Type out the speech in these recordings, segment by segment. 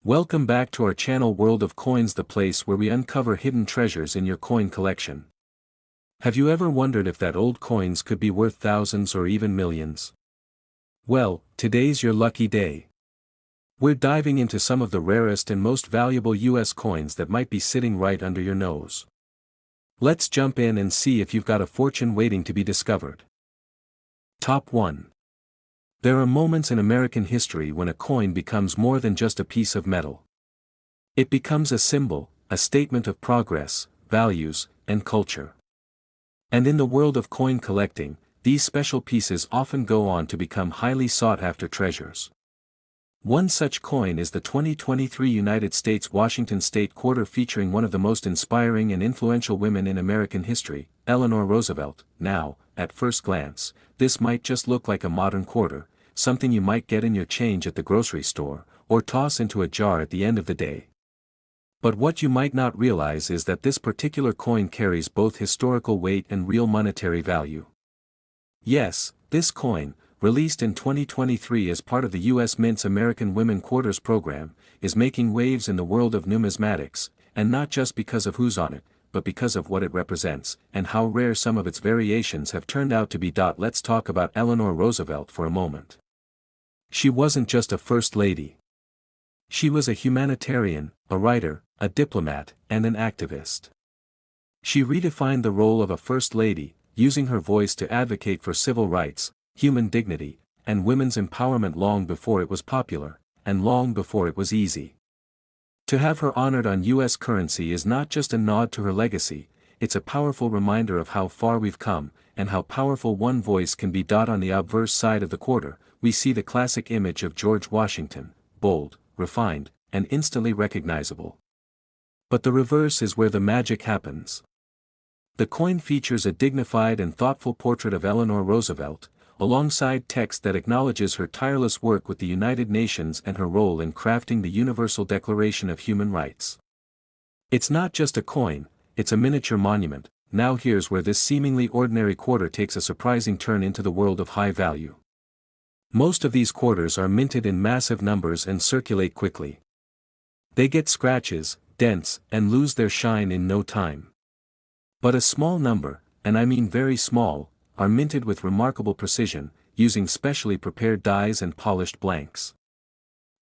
Welcome back to our channel World of Coins, the place where we uncover hidden treasures in your coin collection. Have you ever wondered if that old coins could be worth thousands or even millions? Well, today's your lucky day. We're diving into some of the rarest and most valuable US coins that might be sitting right under your nose. Let's jump in and see if you've got a fortune waiting to be discovered. Top 1. There are moments in American history when a coin becomes more than just a piece of metal. It becomes a symbol, a statement of progress, values, and culture. And in the world of coin collecting, these special pieces often go on to become highly sought-after treasures. One such coin is the 2023 United States Washington State Quarter, featuring one of the most inspiring and influential women in American history, Eleanor Roosevelt. Now, at first glance, this might just look like a modern quarter, something you might get in your change at the grocery store, or toss into a jar at the end of the day. But what you might not realize is that this particular coin carries both historical weight and real monetary value. Yes, this coin, released in 2023 as part of the U.S. Mint's American Women Quarters program, is making waves in the world of numismatics, and not just because of who's on it, but because of what it represents, and how rare some of its variations have turned out to be. Let's talk about Eleanor Roosevelt for a moment. She wasn't just a first lady. She was a humanitarian, a writer, a diplomat, and an activist. She redefined the role of a first lady, using her voice to advocate for civil rights, human dignity, and women's empowerment long before it was popular, and long before it was easy. To have her honored on U.S. currency is not just a nod to her legacy, it's a powerful reminder of how far we've come, and how powerful one voice can be. On the obverse side of the quarter, we see the classic image of George Washington, bold, refined, and instantly recognizable. But the reverse is where the magic happens. The coin features a dignified and thoughtful portrait of Eleanor Roosevelt, alongside text that acknowledges her tireless work with the United Nations and her role in crafting the Universal Declaration of Human Rights. It's not just a coin, it's a miniature monument. Now here's where this seemingly ordinary quarter takes a surprising turn into the world of high value. Most of these quarters are minted in massive numbers and circulate quickly. They get scratches, dents, and lose their shine in no time. But a small number, and I mean very small, are minted with remarkable precision, using specially prepared dies and polished blanks.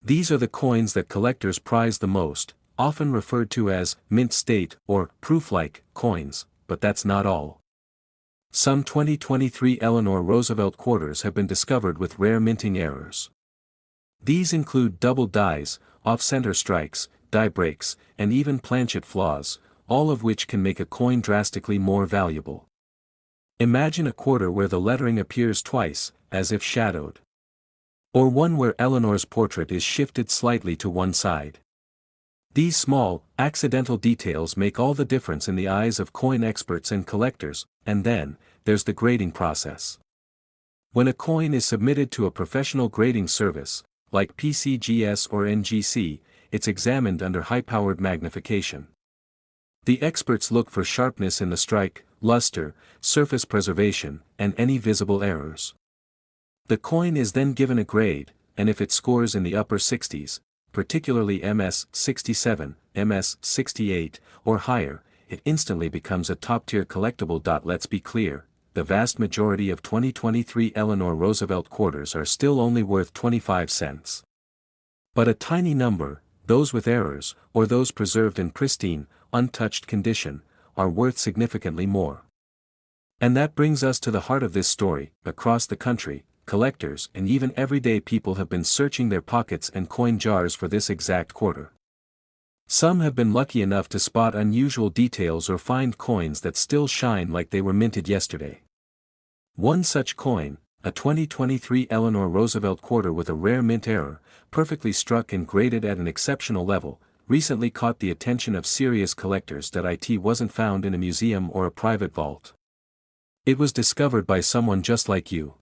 These are the coins that collectors prize the most, often referred to as mint state or proof-like coins, but that's not all. Some 2023 Eleanor Roosevelt quarters have been discovered with rare minting errors. These include double dies, off-center strikes, die breaks, and even planchet flaws, all of which can make a coin drastically more valuable. Imagine a quarter where the lettering appears twice, as if shadowed. Or one where Eleanor's portrait is shifted slightly to one side. These small, accidental details make all the difference in the eyes of coin experts and collectors. And then, there's the grading process. When a coin is submitted to a professional grading service, like PCGS or NGC, it's examined under high-powered magnification. The experts look for sharpness in the strike, luster, surface preservation, and any visible errors. The coin is then given a grade, and if it scores in the upper 60s, particularly MS 67, MS 68, or higher, it instantly becomes a top-tier collectible. Let's be clear, the vast majority of 2023 Eleanor Roosevelt quarters are still only worth 25 cents. But a tiny number, those with errors, or those preserved in pristine, untouched condition, are worth significantly more. And that brings us to the heart of this story. Across the country, collectors and even everyday people have been searching their pockets and coin jars for this exact quarter. Some have been lucky enough to spot unusual details or find coins that still shine like they were minted yesterday. One such coin, a 2023 Eleanor Roosevelt quarter with a rare mint error, perfectly struck and graded at an exceptional level, recently caught the attention of serious collectors. It wasn't found in a museum or a private vault. It was discovered by someone just like you.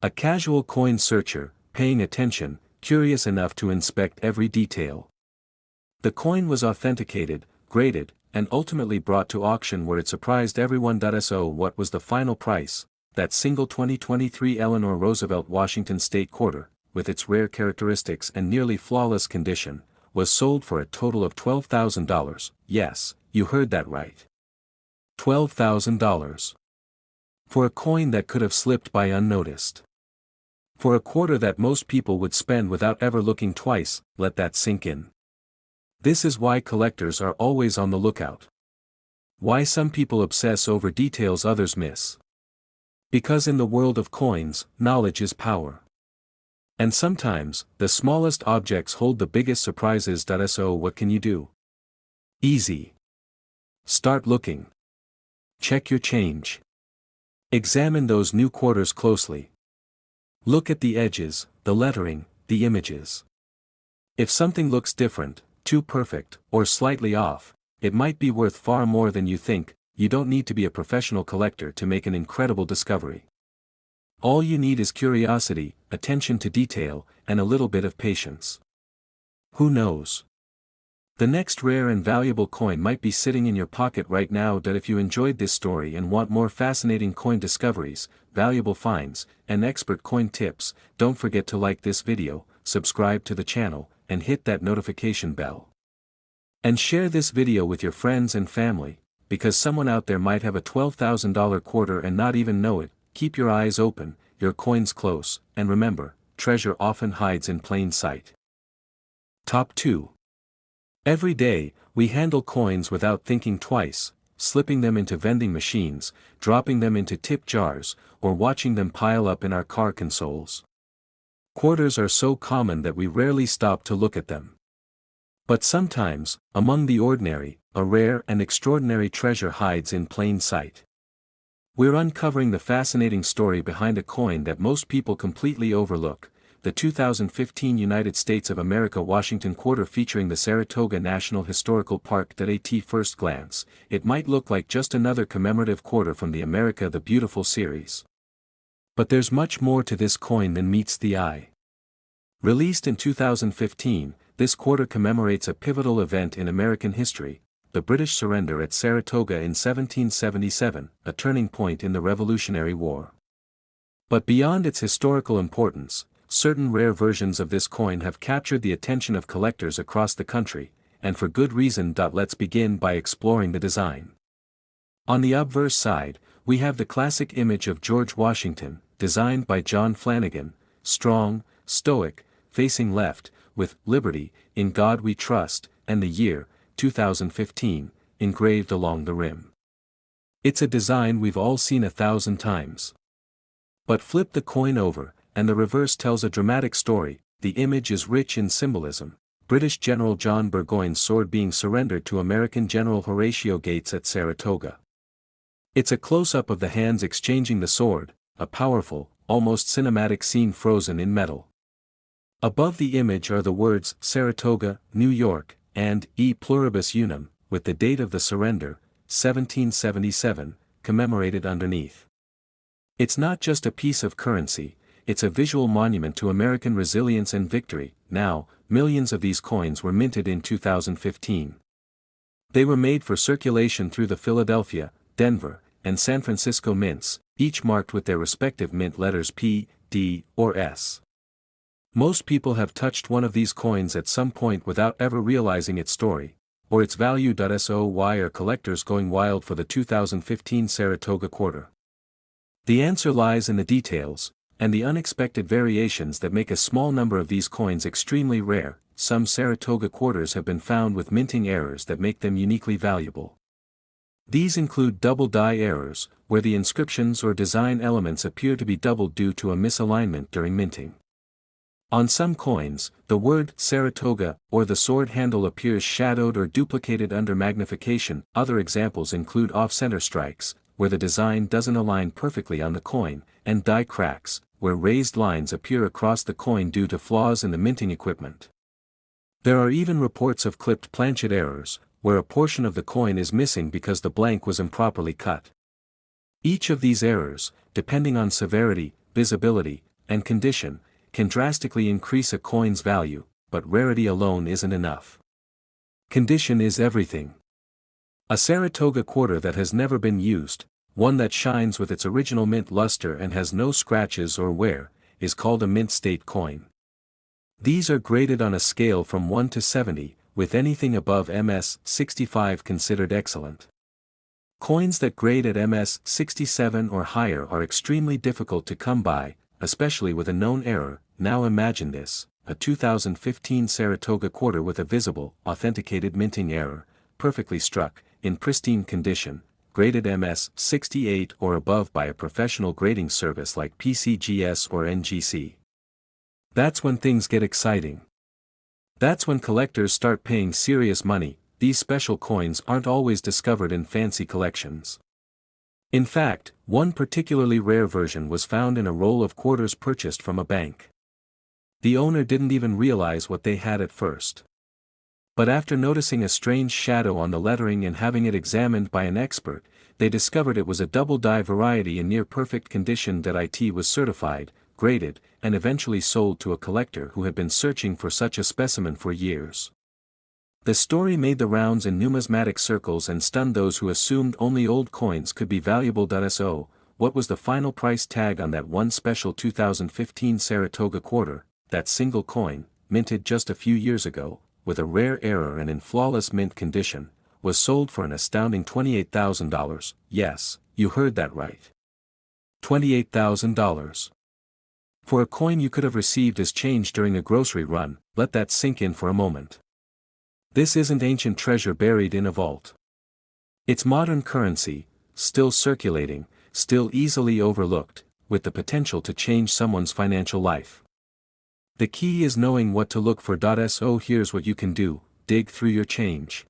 A casual coin searcher, paying attention, curious enough to inspect every detail. The coin was authenticated, graded, and ultimately brought to auction, where it surprised everyone. So what was the final price? That single 2023 Eleanor Roosevelt Washington State quarter, with its rare characteristics and nearly flawless condition, was sold for a total of $12,000, yes, you heard that right. $12,000. For a coin that could have slipped by unnoticed. For a quarter that most people would spend without ever looking twice, let that sink in. This is why collectors are always on the lookout. Why some people obsess over details others miss. Because in the world of coins, knowledge is power. And sometimes, the smallest objects hold the biggest surprises. So what can you do? Easy. Start looking. Check your change. Examine those new quarters closely. Look at the edges, the lettering, the images. If something looks different, too perfect, or slightly off, it might be worth far more than you think. You don't need to be a professional collector to make an incredible discovery. All you need is curiosity, attention to detail, and a little bit of patience. Who knows? The next rare and valuable coin might be sitting in your pocket right now. If you enjoyed this story and want more fascinating coin discoveries, valuable finds, and expert coin tips, don't forget to like this video, subscribe to the channel, and hit that notification bell. And share this video with your friends and family, because someone out there might have a $12,000 quarter and not even know it. Keep your eyes open, your coins close, and remember, treasure often hides in plain sight. Top 2. Every day, we handle coins without thinking twice, slipping them into vending machines, dropping them into tip jars, or watching them pile up in our car consoles. Quarters are so common that we rarely stop to look at them. But sometimes, among the ordinary, a rare and extraordinary treasure hides in plain sight. We're uncovering the fascinating story behind a coin that most people completely overlook, the 2015 United States of America Washington quarter featuring the Saratoga National Historical Park. At first glance, it might look like just another commemorative quarter from the America the Beautiful series. But there's much more to this coin than meets the eye. Released in 2015, this quarter commemorates a pivotal event in American history, the British surrender at Saratoga in 1777, a turning point in the Revolutionary War. But beyond its historical importance, certain rare versions of this coin have captured the attention of collectors across the country, and for good reason. Let's begin by exploring the design. On the obverse side, we have the classic image of George Washington, designed by John Flanagan, strong, stoic, facing left, with "Liberty, in God we trust," and the year, 2015, engraved along the rim. It's a design we've all seen 1,000 times. But flip the coin over, and the reverse tells a dramatic story. The image is rich in symbolism. British General John Burgoyne's sword being surrendered to American General Horatio Gates at Saratoga. It's a close-up of the hands exchanging the sword, a powerful, almost cinematic scene frozen in metal. Above the image are the words Saratoga, New York, and E pluribus unum, with the date of the surrender, 1777, commemorated underneath. It's not just a piece of currency, it's a visual monument to American resilience and victory. Now, millions of these coins were minted in 2015. They were made for circulation through the Philadelphia, Denver, and San Francisco mints, each marked with their respective mint letters P, D, or S. Most people have touched one of these coins at some point without ever realizing its story, or its value. So why are collectors going wild for the 2015 Saratoga quarter? The answer lies in the details, and the unexpected variations that make a small number of these coins extremely rare. Some Saratoga quarters have been found with minting errors that make them uniquely valuable. These include double die errors, where the inscriptions or design elements appear to be doubled due to a misalignment during minting. On some coins, the word Saratoga or the sword handle appears shadowed or duplicated under magnification. Other examples include off-center strikes, where the design doesn't align perfectly on the coin, and die cracks, where raised lines appear across the coin due to flaws in the minting equipment. There are even reports of clipped planchet errors, where a portion of the coin is missing because the blank was improperly cut. Each of these errors, depending on severity, visibility, and condition, can drastically increase a coin's value, but rarity alone isn't enough. Condition is everything. A Saratoga quarter that has never been used, one that shines with its original mint luster and has no scratches or wear, is called a mint state coin. These are graded on a scale from 1 to 70, with anything above MS 65 considered excellent. Coins that grade at MS 67 or higher are extremely difficult to come by, especially with a known error. Now imagine this: a 2015 Saratoga quarter with a visible, authenticated minting error, perfectly struck, in pristine condition, graded MS 68 or above by a professional grading service like PCGS or NGC. That's when things get exciting. That's when collectors start paying serious money. These special coins aren't always discovered in fancy collections. In fact, one particularly rare version was found in a roll of quarters purchased from a bank. The owner didn't even realize what they had at first. But after noticing a strange shadow on the lettering and having it examined by an expert, they discovered it was a double-die variety in near-perfect condition that it was certified, graded, and eventually sold to a collector who had been searching for such a specimen for years. The story made the rounds in numismatic circles and stunned those who assumed only old coins could be valuable. So, what was the final price tag on that one special 2015 Saratoga quarter? That single coin, minted just a few years ago, with a rare error and in flawless mint condition, was sold for an astounding $28,000. Yes, you heard that right. $28,000. For a coin you could have received as change during a grocery run. Let that sink in for a moment. This isn't ancient treasure buried in a vault. It's modern currency, still circulating, still easily overlooked, with the potential to change someone's financial life. The key is knowing what to look for. So here's what you can do: dig through your change.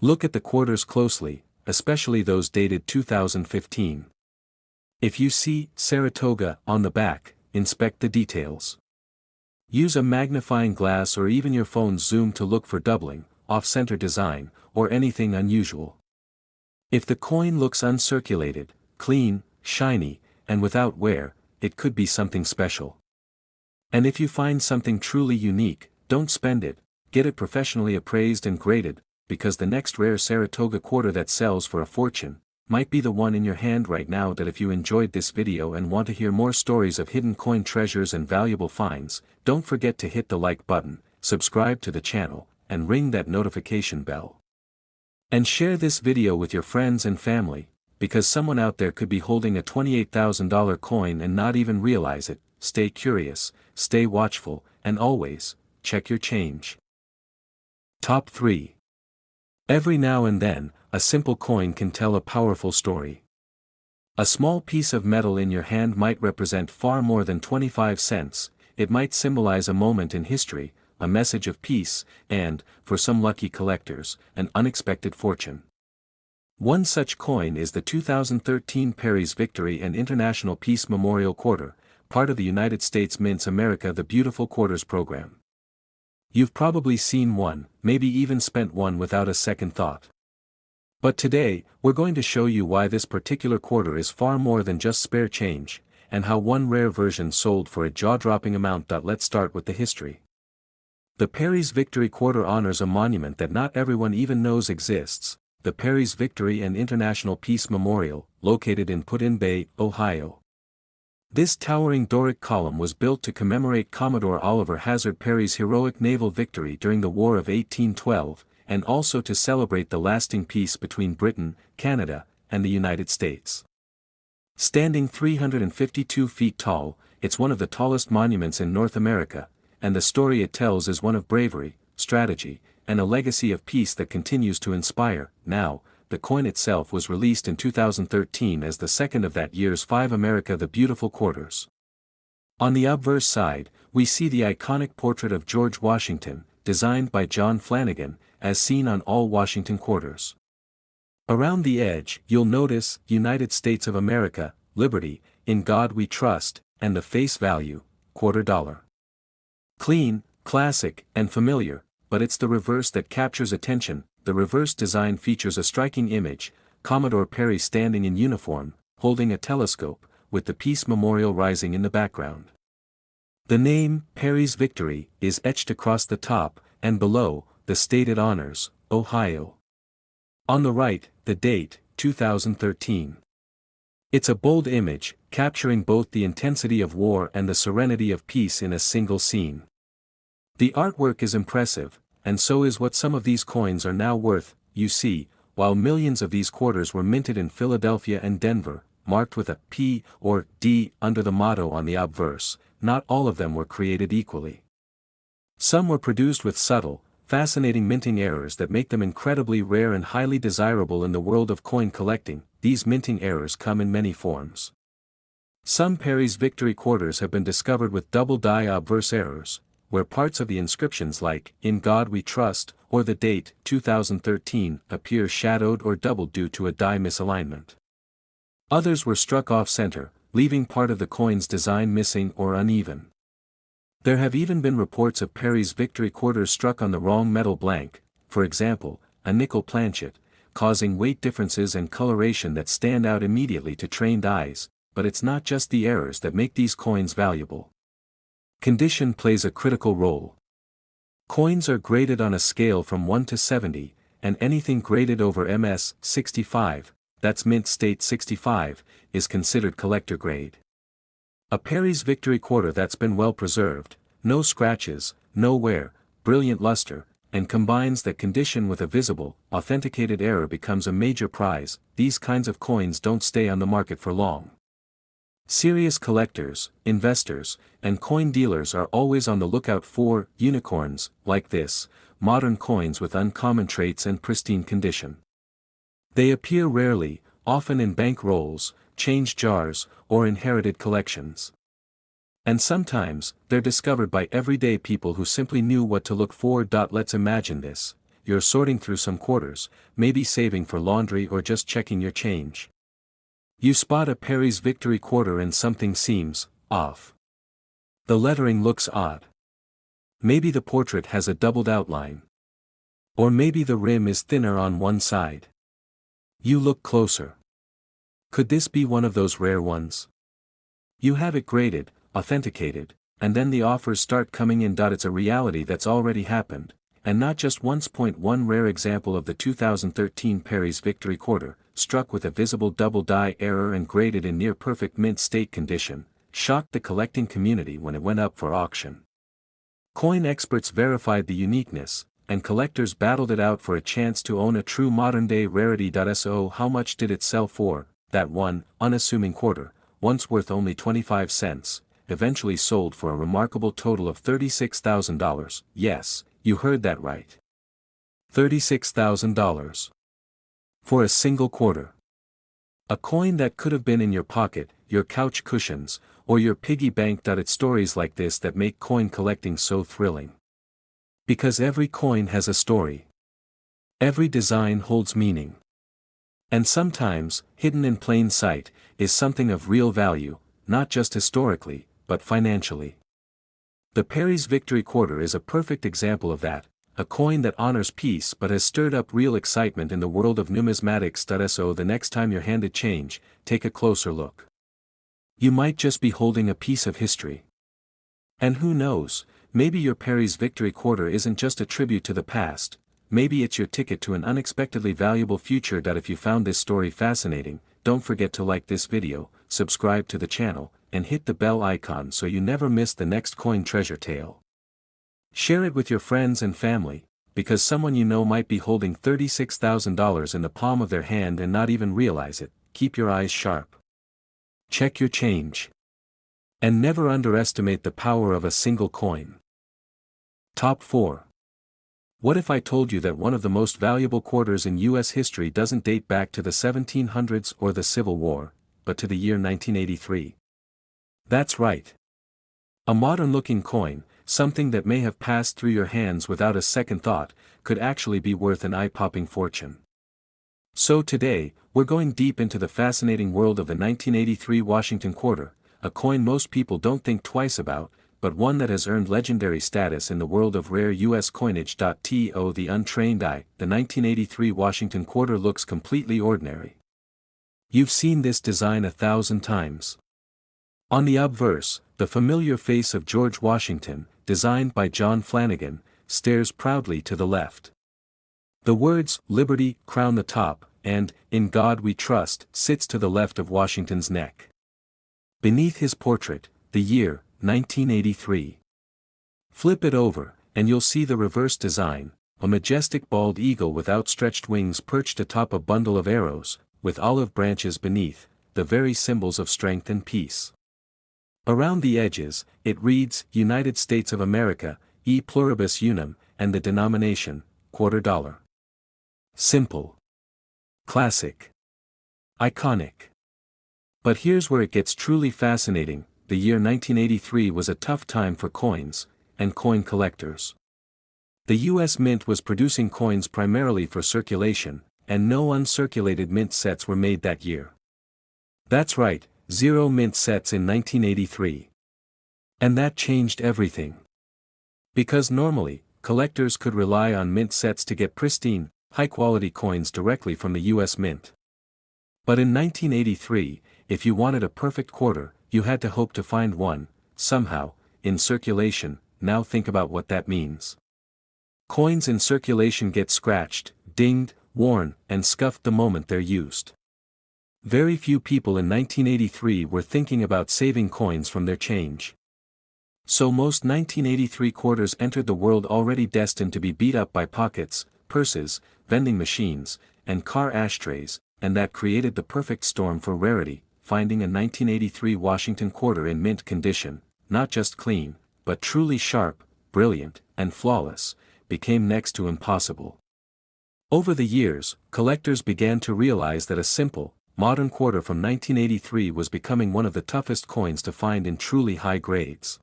Look at the quarters closely, especially those dated 2015. If you see Saratoga on the back, inspect the details. Use a magnifying glass or even your phone's zoom to look for doubling, off-center design, or anything unusual. If the coin looks uncirculated, clean, shiny, and without wear, it could be something special. And if you find something truly unique, don't spend it, get it professionally appraised and graded, because the next rare Saratoga quarter that sells for a fortune might be the one in your hand right now. If you enjoyed this video and want to hear more stories of hidden coin treasures and valuable finds, don't forget to hit the like button, subscribe to the channel, and ring that notification bell. And share this video with your friends and family, because someone out there could be holding a $28,000 coin and not even realize it. Stay curious, stay watchful, and always, check your change. Top 3. Every now and then, a simple coin can tell a powerful story. A small piece of metal in your hand might represent far more than 25 cents, it might symbolize a moment in history, a message of peace, and, for some lucky collectors, an unexpected fortune. One such coin is the 2013 Perry's Victory and International Peace Memorial Quarter, part of the United States Mint's America the Beautiful Quarters program. You've probably seen one, maybe even spent one without a second thought. But today, we're going to show you why this particular quarter is far more than just spare change, and how one rare version sold for a jaw-dropping amount. Let's start with the history. The Perry's Victory quarter honors a monument that not everyone even knows exists, the Perry's Victory and International Peace Memorial, located in Put-in-Bay, Ohio. This towering Doric column was built to commemorate Commodore Oliver Hazard Perry's heroic naval victory during the War of 1812, and also to celebrate the lasting peace between Britain, Canada, and the United States. Standing 352 feet tall, it's one of the tallest monuments in North America, and the story it tells is one of bravery, strategy, and a legacy of peace that continues to inspire. Now, the coin itself was released in 2013 as the second of that year's 5 America the Beautiful quarters. On the obverse side, we see the iconic portrait of George Washington, designed by John Flanagan, as seen on all Washington quarters. Around the edge, you'll notice United States of America, Liberty, In God We Trust, and the face value, $quarter. Clean, classic, and familiar, but it's the reverse that captures attention. The reverse design features a striking image: Commodore Perry standing in uniform, holding a telescope, with the Peace Memorial rising in the background. The name, Perry's Victory, is etched across the top, and below, the state it honors, Ohio. On the right, the date, 2013. It's a bold image, capturing both the intensity of war and the serenity of peace in a single scene. The artwork is impressive, and so is what some of these coins are now worth. You see, while millions of these quarters were minted in Philadelphia and Denver, marked with a P or D under the motto on the obverse, not all of them were created equally. Some were produced with subtle, fascinating minting errors that make them incredibly rare and highly desirable in the world of coin collecting. These minting errors come in many forms. Some Perry's Victory quarters have been discovered with double die obverse errors, where parts of the inscriptions like, "In God We Trust," or the date, 2013, appear shadowed or doubled due to a die misalignment. Others were struck off-center, leaving part of the coin's design missing or uneven. There have even been reports of Perry's Victory quarters struck on the wrong metal blank, for example, a nickel planchet, causing weight differences and coloration that stand out immediately to trained eyes, but it's not just the errors that make these coins valuable. Condition plays a critical role. Coins are graded on a scale from 1 to 70, and anything graded over MS 65, that's mint state 65, is considered collector grade. A Perry's Victory quarter that's been well preserved, no scratches, no wear, brilliant luster, and combines that condition with a visible, authenticated error becomes a major prize. These kinds of coins don't stay on the market for long. Serious collectors, investors, and coin dealers are always on the lookout for unicorns like this, modern coins with uncommon traits and pristine condition. They appear rarely, often in bank rolls, change jars, or inherited collections. And sometimes, they're discovered by everyday people who simply knew what to look for. Let's imagine this: you're sorting through some quarters, maybe saving for laundry or just checking your change. You spot a Perry's Victory quarter and something seems off. The lettering looks odd. Maybe the portrait has a doubled outline. Or maybe the rim is thinner on one side. You look closer. Could this be one of those rare ones? You have it graded, authenticated, and then the offers start coming in. It's a reality that's already happened, and not just once. One rare example of the 2013 Perry's Victory quarter, struck with a visible double die error and graded in near perfect mint state condition, shocked the collecting community when it went up for auction. Coin experts verified the uniqueness, and collectors battled it out for a chance to own a true modern-day rarity. So how much did it sell for? That one, unassuming quarter, once worth only 25 cents, eventually sold for a remarkable total of $36,000. Yes, you heard that right. $36,000. For a single quarter. A coin that could have been in your pocket, your couch cushions, or your piggy bank. It's stories like this that make coin collecting so thrilling. Because every coin has a story. Every design holds meaning. And sometimes, hidden in plain sight, is something of real value, not just historically, but financially. The Perry's Victory quarter is a perfect example of that, a coin that honors peace but has stirred up real excitement in the world of numismatics. So the next time you're handed change, take a closer look. You might just be holding a piece of history. And who knows, maybe your Perry's Victory quarter isn't just a tribute to the past, maybe it's your ticket to an unexpectedly valuable future. If you found this story fascinating, don't forget to like this video, subscribe to the channel, and hit the bell icon so you never miss the next coin treasure tale. Share it with your friends and family, because someone you know might be holding $36,000 in the palm of their hand and not even realize it. Keep your eyes sharp. Check your change. And never underestimate the power of a single coin. Top 4. What if I told you that one of the most valuable quarters in U.S. history doesn't date back to the 1700s or the Civil War, but to the year 1983? That's right. A modern-looking coin, something that may have passed through your hands without a second thought, could actually be worth an eye-popping fortune. So today, we're going deep into the fascinating world of the 1983 Washington quarter, a coin most people don't think twice about, but one that has earned legendary status in the world of rare U.S. coinage. To the untrained eye, the 1983 Washington quarter looks completely ordinary. You've seen this design 1,000 times. On the obverse, the familiar face of George Washington, designed by John Flanagan, stares proudly to the left. The words, "Liberty," crown the top, and, "In God We Trust," sits to the left of Washington's neck. Beneath his portrait, the year, 1983. Flip it over, and you'll see the reverse design, a majestic bald eagle with outstretched wings perched atop a bundle of arrows, with olive branches beneath, the very symbols of strength and peace. Around the edges, it reads, United States of America, e pluribus unum, and the denomination, $quarter. Simple. Classic. Iconic. But here's where it gets truly fascinating. The year 1983 was a tough time for coins, and coin collectors. The U.S. Mint was producing coins primarily for circulation, and no uncirculated mint sets were made that year. That's right, 0 mint sets in 1983. And that changed everything. Because normally, collectors could rely on mint sets to get pristine, high-quality coins directly from the U.S. Mint. But in 1983, if you wanted a perfect quarter, you had to hope to find one, somehow, in circulation. Now think about what that means. Coins in circulation get scratched, dinged, worn, and scuffed the moment they're used. Very few people in 1983 were thinking about saving coins from their change. So most 1983 quarters entered the world already destined to be beat up by pockets, purses, vending machines, and car ashtrays, and that created the perfect storm for rarity. Finding a 1983 Washington quarter in mint condition, not just clean, but truly sharp, brilliant, and flawless, became next to impossible. Over the years, collectors began to realize that a simple, modern quarter from 1983 was becoming one of the toughest coins to find in truly high grades.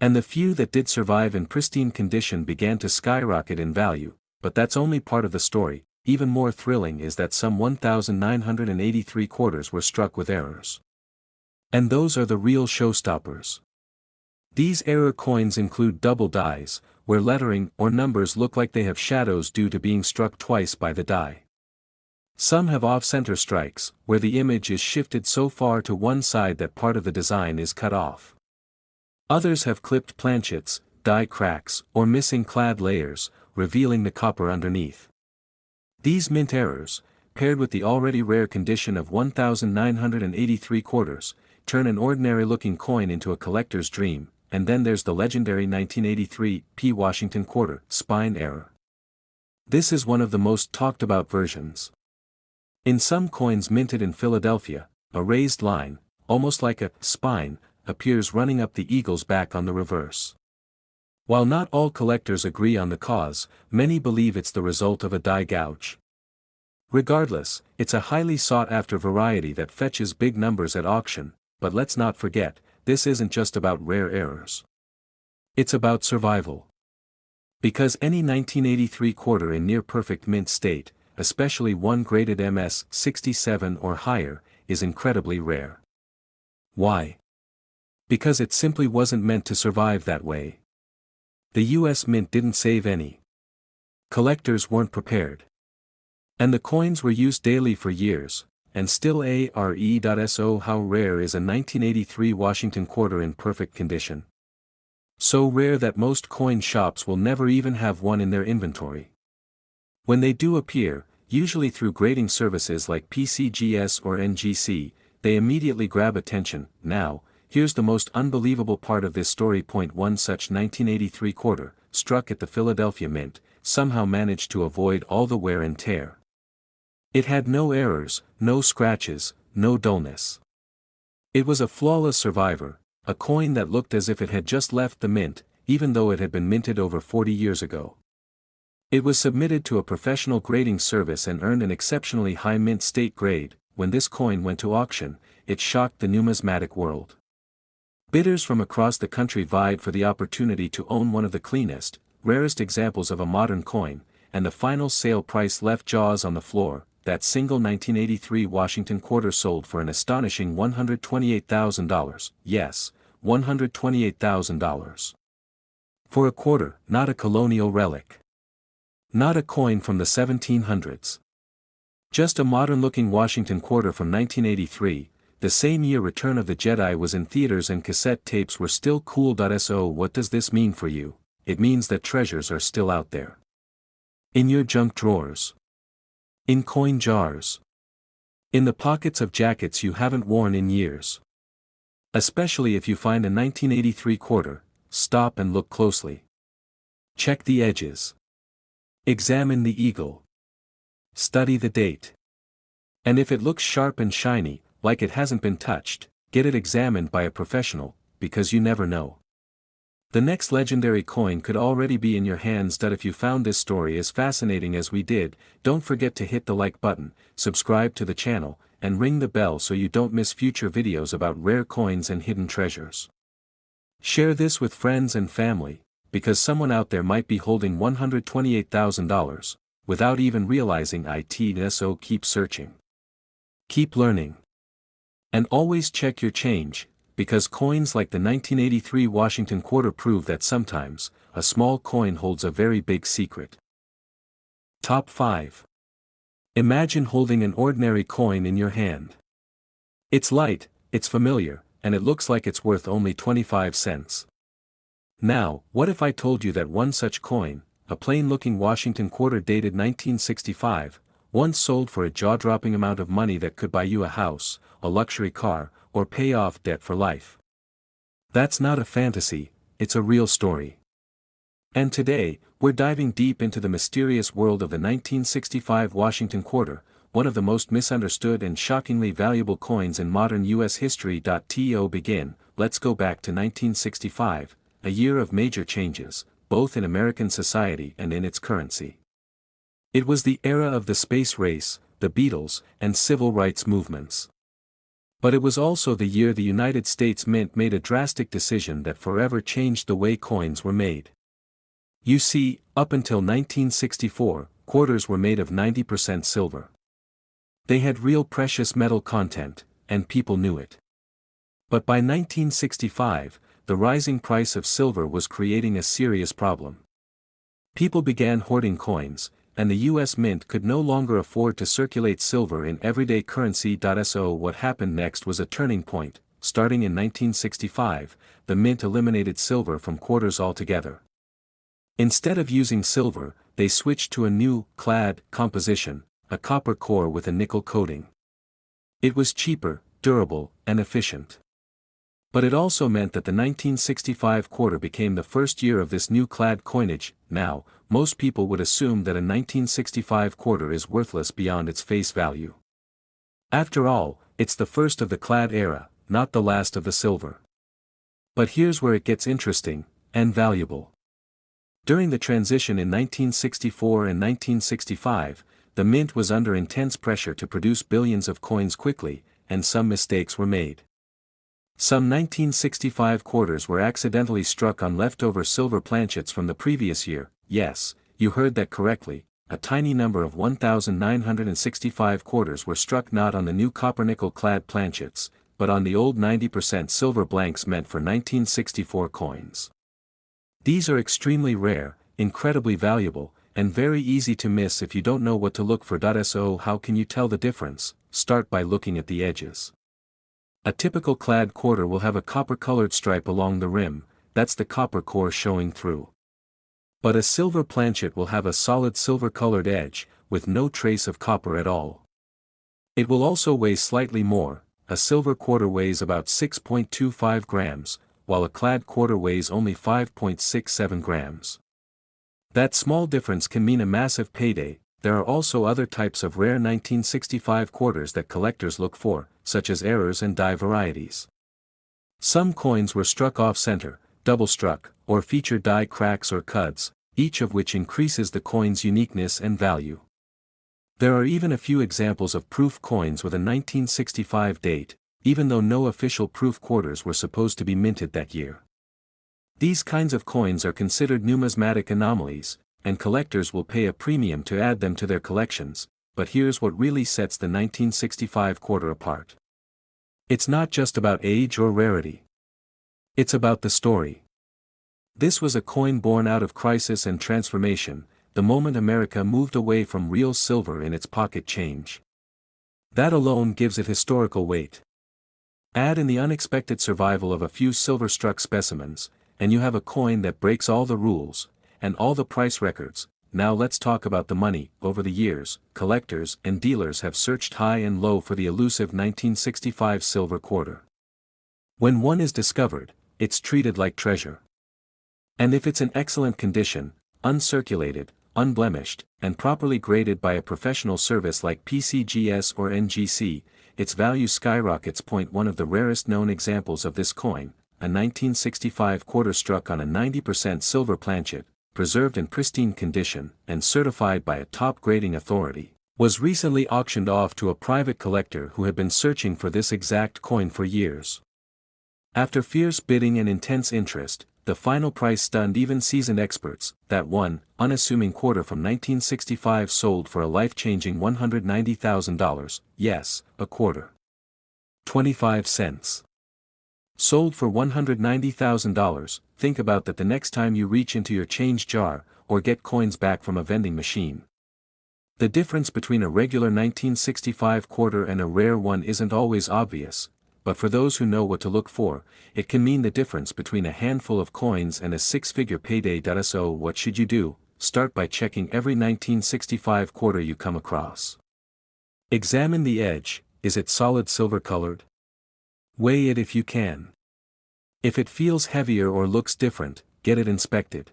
And the few that did survive in pristine condition began to skyrocket in value, but that's only part of the story. Even more thrilling is that some 1,983 quarters were struck with errors. And those are the real showstoppers. These error coins include double dies, where lettering or numbers look like they have shadows due to being struck twice by the die. Some have off-center strikes, where the image is shifted so far to one side that part of the design is cut off. Others have clipped planchets, die cracks, or missing clad layers, revealing the copper underneath. These mint errors, paired with the already rare condition of 1,983 quarters, turn an ordinary-looking coin into a collector's dream. And then there's the legendary 1983 P. Washington quarter spine error. This is one of the most talked about versions. In some coins minted in Philadelphia, a raised line, almost like a spine, appears running up the eagle's back on the reverse. While not all collectors agree on the cause, many believe it's the result of a die gouge. Regardless, it's a highly sought-after variety that fetches big numbers at auction, but let's not forget, this isn't just about rare errors. It's about survival. Because any 1983 quarter in near-perfect mint state, especially one graded MS 67 or higher, is incredibly rare. Why? Because it simply wasn't meant to survive that way. The U.S. Mint didn't save any. Collectors weren't prepared. And the coins were used daily for years. And still are.so how rare is a 1983 Washington quarter in perfect condition? So rare that most coin shops will never even have one in their inventory. When they do appear, usually through grading services like PCGS or NGC, they immediately grab attention. Now, here's the most unbelievable part of this story. One such 1983 quarter, struck at the Philadelphia Mint, somehow managed to avoid all the wear and tear. It had no errors, no scratches, no dullness. It was a flawless survivor, a coin that looked as if it had just left the mint, even though it had been minted over 40 years ago. It was submitted to a professional grading service and earned an exceptionally high mint state grade. When this coin went to auction, it shocked the numismatic world. Bidders from across the country vied for the opportunity to own one of the cleanest, rarest examples of a modern coin, and the final sale price left jaws on the floor. That single 1983 Washington quarter sold for an astonishing $128,000, yes, $128,000. For a quarter, not a colonial relic. Not a coin from the 1700s. Just a modern-looking Washington quarter from 1983, the same year Return of the Jedi was in theaters and cassette tapes were still cool. So what does this mean for you? It means that treasures are still out there. In your junk drawers. In coin jars. In the pockets of jackets you haven't worn in years. Especially if you find a 1983 quarter, stop and look closely. Check the edges. Examine the eagle. Study the date. And if it looks sharp and shiny, like it hasn't been touched, get it examined by a professional, because you never know. The next legendary coin could already be in your hands. If you found this story as fascinating as we did, don't forget to hit the like button, subscribe to the channel, and ring the bell so you don't miss future videos about rare coins and hidden treasures. Share this with friends and family, because someone out there might be holding $128,000, without even realizing it. So keep searching. Keep learning. And always check your change, because coins like the 1983 Washington quarter prove that sometimes, a small coin holds a very big secret. Top 5. Imagine holding an ordinary coin in your hand. It's light, it's familiar, and it looks like it's worth only 25 cents. Now, what if I told you that one such coin, a plain-looking Washington quarter dated 1965, once sold for a jaw-dropping amount of money that could buy you a house, a luxury car, or pay off debt for life? That's not a fantasy, it's a real story. And today, we're diving deep into the mysterious world of the 1965 Washington quarter, one of the most misunderstood and shockingly valuable coins in modern U.S. history. To begin, let's go back to 1965, a year of major changes, both in American society and in its currency. It was the era of the space race, the Beatles, and civil rights movements. But it was also the year the United States Mint made a drastic decision that forever changed the way coins were made. You see, up until 1964, quarters were made of 90% silver. They had real precious metal content, and people knew it. But by 1965, the rising price of silver was creating a serious problem. People began hoarding coins, and the U.S. Mint could no longer afford to circulate silver in everyday currency. So what happened next was a turning point. Starting in 1965, the Mint eliminated silver from quarters altogether. Instead of using silver, they switched to a new, clad, composition, a copper core with a nickel coating. It was cheaper, durable, and efficient. But it also meant that the 1965 quarter became the first year of this new clad coinage. Now, most people would assume that a 1965 quarter is worthless beyond its face value. After all, it's the first of the clad era, not the last of the silver. But here's where it gets interesting, and valuable. During the transition in 1964 and 1965, the Mint was under intense pressure to produce billions of coins quickly, and some mistakes were made. Some 1965 quarters were accidentally struck on leftover silver planchets from the previous year. Yes, you heard that correctly, a tiny number of 1,965 quarters were struck not on the new copper-nickel clad planchets, but on the old 90% silver blanks meant for 1964 coins. These are extremely rare, incredibly valuable, and very easy to miss if you don't know what to look for. So how can you tell the difference? Start by looking at the edges. A typical clad quarter will have a copper-colored stripe along the rim, that's the copper core showing through. But a silver planchet will have a solid silver-colored edge, with no trace of copper at all. It will also weigh slightly more. A silver quarter weighs about 6.25 grams, while a clad quarter weighs only 5.67 grams. That small difference can mean a massive payday. There are also other types of rare 1965 quarters that collectors look for, such as errors and die varieties. Some coins were struck off-center, double-struck, or feature die cracks or cuts, each of which increases the coin's uniqueness and value. There are even a few examples of proof coins with a 1965 date, even though no official proof quarters were supposed to be minted that year. These kinds of coins are considered numismatic anomalies, and collectors will pay a premium to add them to their collections. But here's what really sets the 1965 quarter apart. It's not just about age or rarity. It's about the story. This was a coin born out of crisis and transformation, the moment America moved away from real silver in its pocket change. That alone gives it historical weight. Add in the unexpected survival of a few silver-struck specimens, and you have a coin that breaks all the rules, and all the price records. Now let's talk about the money. Over the years, collectors and dealers have searched high and low for the elusive 1965 silver quarter. When one is discovered, it's treated like treasure. And if it's in excellent condition, uncirculated, unblemished, and properly graded by a professional service like PCGS or NGC, its value skyrockets. One of the rarest known examples of this coin, a 1965 quarter struck on a 90% silver planchet, preserved in pristine condition and certified by a top grading authority, was recently auctioned off to a private collector who had been searching for this exact coin for years. After fierce bidding and intense interest, the final price stunned even seasoned experts. That one, unassuming quarter from 1965 sold for a life-changing $190,000, yes, a quarter. 25 cents. Sold for $190,000, think about that the next time you reach into your change jar, or get coins back from a vending machine. The difference between a regular 1965 quarter and a rare one isn't always obvious, but for those who know what to look for, it can mean the difference between a handful of coins and a six-figure payday. So what should you do? Start by checking every 1965 quarter you come across. Examine the edge. Is it solid silver colored? Weigh it if you can. If it feels heavier or looks different, get it inspected.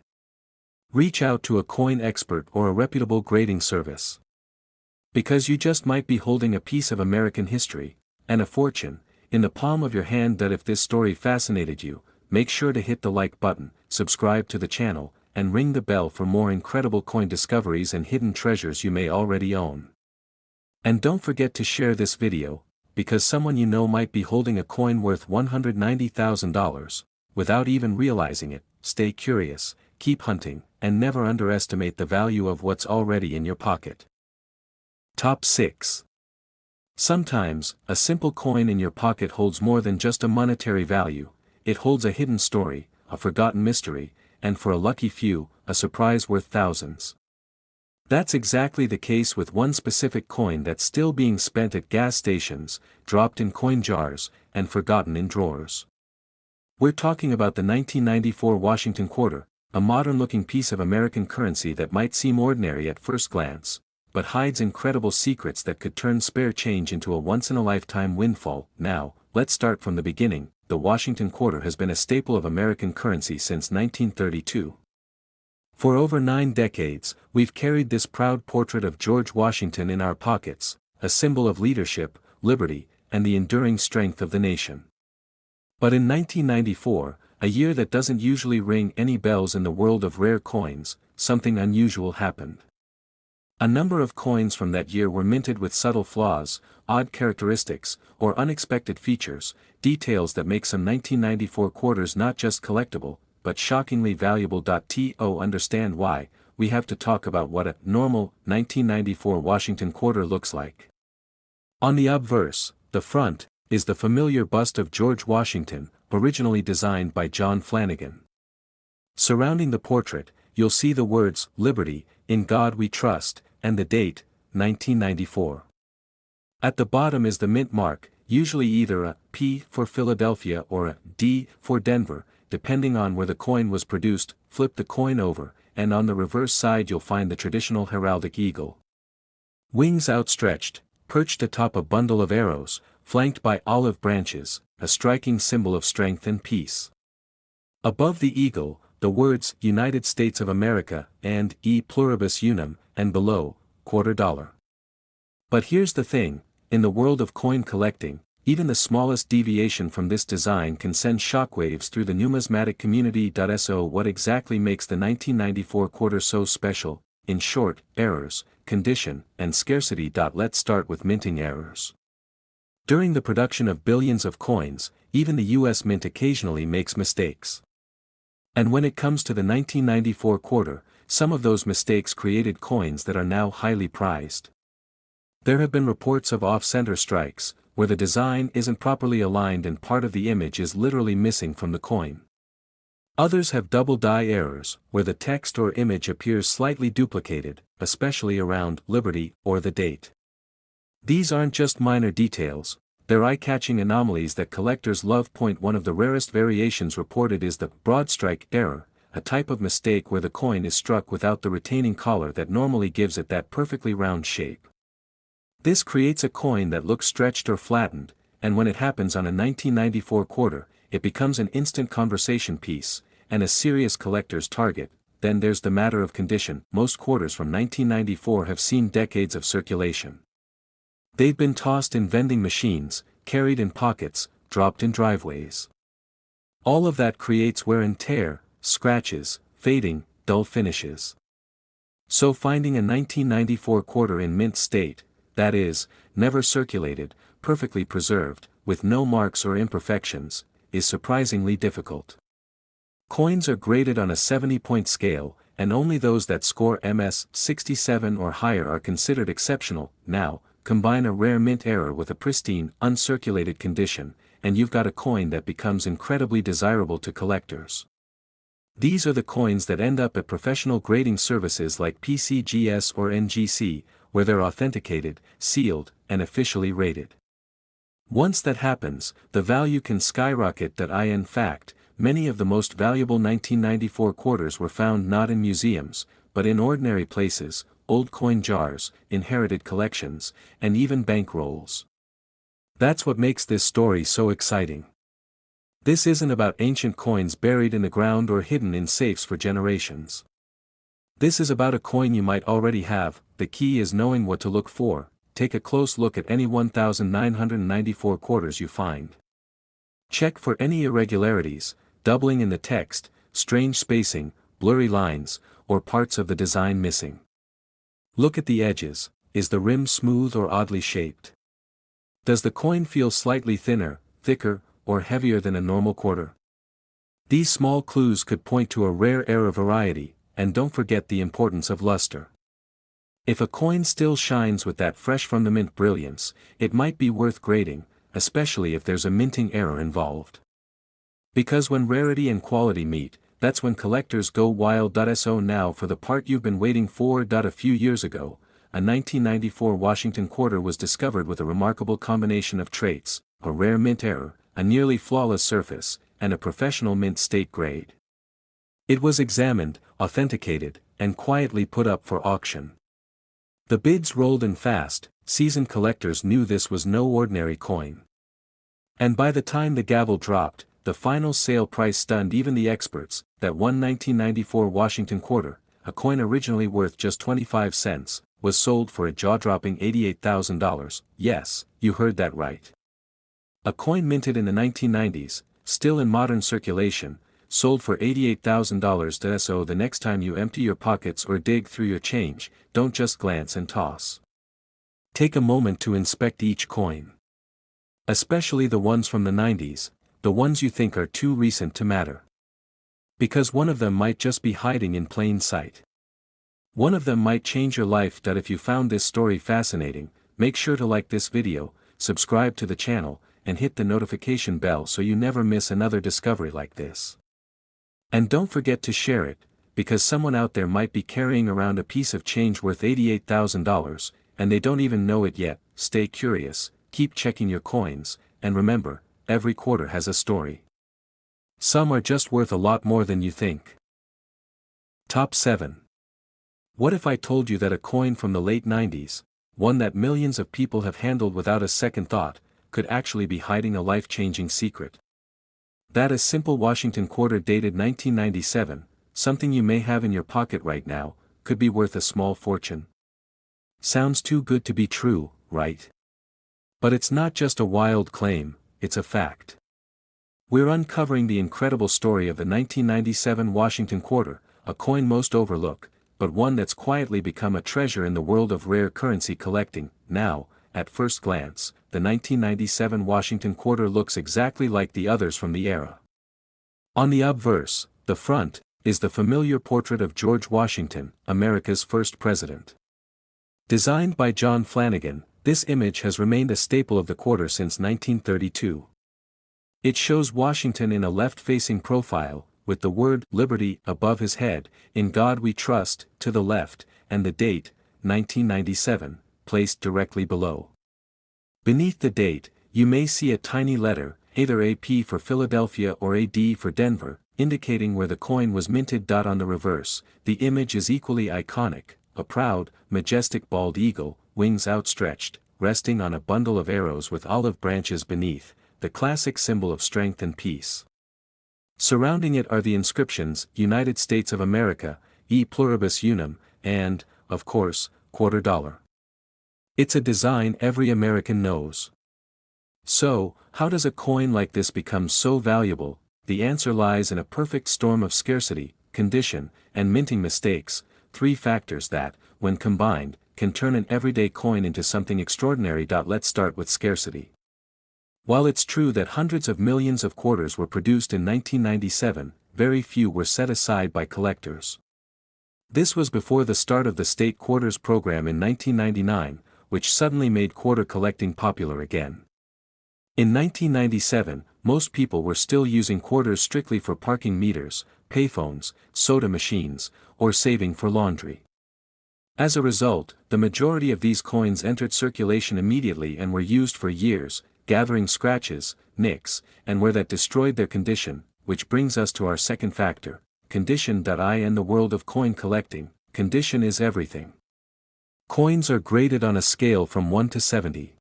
Reach out to a coin expert or a reputable grading service. Because you just might be holding a piece of American history, and a fortune, in the palm of your hand. If this story fascinated you, make sure to hit the like button, subscribe to the channel, and ring the bell for more incredible coin discoveries and hidden treasures you may already own. And don't forget to share this video, because someone you know might be holding a coin worth $190,000, without even realizing it. Stay curious, keep hunting, and never underestimate the value of what's already in your pocket. Top 6. Sometimes, a simple coin in your pocket holds more than just a monetary value. It holds a hidden story, a forgotten mystery, and for a lucky few, a surprise worth thousands. That's exactly the case with one specific coin that's still being spent at gas stations, dropped in coin jars, and forgotten in drawers. We're talking about the 1994 Washington quarter, a modern-looking piece of American currency that might seem ordinary at first glance, but hides incredible secrets that could turn spare change into a once-in-a-lifetime windfall. Now, let's start from the beginning. The Washington quarter has been a staple of American currency since 1932. For over 9 decades, we've carried this proud portrait of George Washington in our pockets, a symbol of leadership, liberty, and the enduring strength of the nation. But in 1994, a year that doesn't usually ring any bells in the world of rare coins, something unusual happened. A number of coins from that year were minted with subtle flaws, odd characteristics, or unexpected features, details that make some 1994 quarters not just collectible, but shockingly valuable. To understand why, we have to talk about what a normal 1994 Washington quarter looks like. On the obverse, the front, is the familiar bust of George Washington, originally designed by John Flanagan. Surrounding the portrait, you'll see the words, "Liberty, in God we trust," and the date, 1994. At the bottom is the mint mark, usually either a P for Philadelphia or a D for Denver, depending on where the coin was produced. Flip the coin over, and on the reverse side you'll find the traditional heraldic eagle. Wings outstretched, perched atop a bundle of arrows, flanked by olive branches, a striking symbol of strength and peace. Above the eagle, the words United States of America and E pluribus unum, and below, $quarter. But here's the thing, in the world of coin collecting, even the smallest deviation from this design can send shockwaves through the numismatic community. So what exactly makes the 1994 quarter so special? In short, errors, condition, and scarcity. Let's start with minting errors. During the production of billions of coins, even the US Mint occasionally makes mistakes. And when it comes to the 1994 quarter, some of those mistakes created coins that are now highly prized. There have been reports of off-center strikes, where the design isn't properly aligned and part of the image is literally missing from the coin. Others have double die errors, where the text or image appears slightly duplicated, especially around "Liberty" or the date. These aren't just minor details, they're eye-catching anomalies that collectors love. One of the rarest variations reported is the broad strike error, a type of mistake where the coin is struck without the retaining collar that normally gives it that perfectly round shape. This creates a coin that looks stretched or flattened, and when it happens on a 1994 quarter, it becomes an instant conversation piece, and a serious collector's target. then there's the matter of condition. Most quarters from 1994 have seen decades of circulation. They've been tossed in vending machines, carried in pockets, dropped in driveways. All of that creates wear and tear, scratches, fading, dull finishes. So finding a 1994 quarter in mint state, that is, never circulated, perfectly preserved, with no marks or imperfections, is surprisingly difficult. Coins are graded on a 70-point scale, and only those that score MS 67 or higher are considered exceptional. Now, combine a rare mint error with a pristine, uncirculated condition, and you've got a coin that becomes incredibly desirable to collectors. These are the coins that end up at professional grading services like PCGS or NGC, where they're authenticated, sealed, and officially rated. Once that happens, the value can skyrocket. In fact, many of the most valuable 1994 quarters were found not in museums, but in ordinary places, old coin jars, inherited collections, and even bank rolls. That's what makes this story so exciting. This isn't about ancient coins buried in the ground or hidden in safes for generations. This is about a coin you might already have. The key is knowing what to look for. Take a close look at any 1994 quarters you find. Check for any irregularities, doubling in the text, strange spacing, blurry lines, or parts of the design missing. Look at the edges. Is the rim smooth or oddly shaped? Does the coin feel slightly thinner, thicker, or heavier than a normal quarter? These small clues could point to a rare error variety, and don't forget the importance of luster. If a coin still shines with that fresh from the mint brilliance, it might be worth grading, especially if there's a minting error involved. Because when rarity and quality meet, that's when collectors go wild. So now for the part you've been waiting for. A few years ago, a 1994 Washington quarter was discovered with a remarkable combination of traits: a rare mint error, a nearly flawless surface, and a professional mint state grade. It was examined, authenticated, and quietly put up for auction. The bids rolled in fast. Seasoned collectors knew this was no ordinary coin. And by the time the gavel dropped, the final sale price stunned even the experts. That one 1994 Washington quarter, a coin originally worth just 25 cents, was sold for a jaw-dropping $88,000. Yes, you heard that right. A coin minted in the 1990s, still in modern circulation, sold for $88,000. So the next time you empty your pockets or dig through your change, don't just glance and toss. Take a moment to inspect each coin. Especially the ones from the 90s, the ones you think are too recent to matter. Because one of them might just be hiding in plain sight. One of them might change your life. If you found this story fascinating, make sure to like this video, subscribe to the channel, and hit the notification bell so you never miss another discovery like this. And don't forget to share it, because someone out there might be carrying around a piece of change worth $88,000, and they don't even know it yet. Stay curious, keep checking your coins, and remember, every quarter has a story. Some are just worth a lot more than you think. Top 7. What if I told you that a coin from the late 90s, one that millions of people have handled without a second thought, could actually be hiding a life-changing secret? That a simple Washington quarter dated 1997, something you may have in your pocket right now, could be worth a small fortune. Sounds too good to be true, right? But it's not just a wild claim, it's a fact. We're uncovering the incredible story of the 1997 Washington quarter, a coin most overlooked, but one that's quietly become a treasure in the world of rare currency collecting. Now, at first glance, the 1997 Washington quarter looks exactly like the others from the era. On the obverse, the front, is the familiar portrait of George Washington, America's first president. Designed by John Flanagan, this image has remained a staple of the quarter since 1932. It shows Washington in a left-facing profile, with the word "Liberty" above his head, "In God We Trust" to the left, and the date, 1997, placed directly below. Beneath the date, you may see a tiny letter, either AP for Philadelphia or AD for Denver, indicating where the coin was minted. On the reverse, the image is equally iconic, a proud, majestic bald eagle, wings outstretched, resting on a bundle of arrows with olive branches beneath, the classic symbol of strength and peace. Surrounding it are the inscriptions, United States of America, e pluribus unum, and, of course, quarter dollar. It's a design every American knows. So, how does a coin like this become so valuable? The answer lies in a perfect storm of scarcity, condition, and minting mistakes, three factors that, when combined, can turn an everyday coin into something extraordinary. Let's start with scarcity. While it's true that hundreds of millions of quarters were produced in 1997, very few were set aside by collectors. This was before the start of the state quarters program in 1999, which suddenly made quarter collecting popular again. In 1997, most people were still using quarters strictly for parking meters, payphones, soda machines, or saving for laundry. As a result, the majority of these coins entered circulation immediately and were used for years, gathering scratches, nicks, and where that destroyed their condition, which brings us to our second factor, condition. In the world of coin collecting, condition is everything. Coins are graded on a scale from 1 to 70.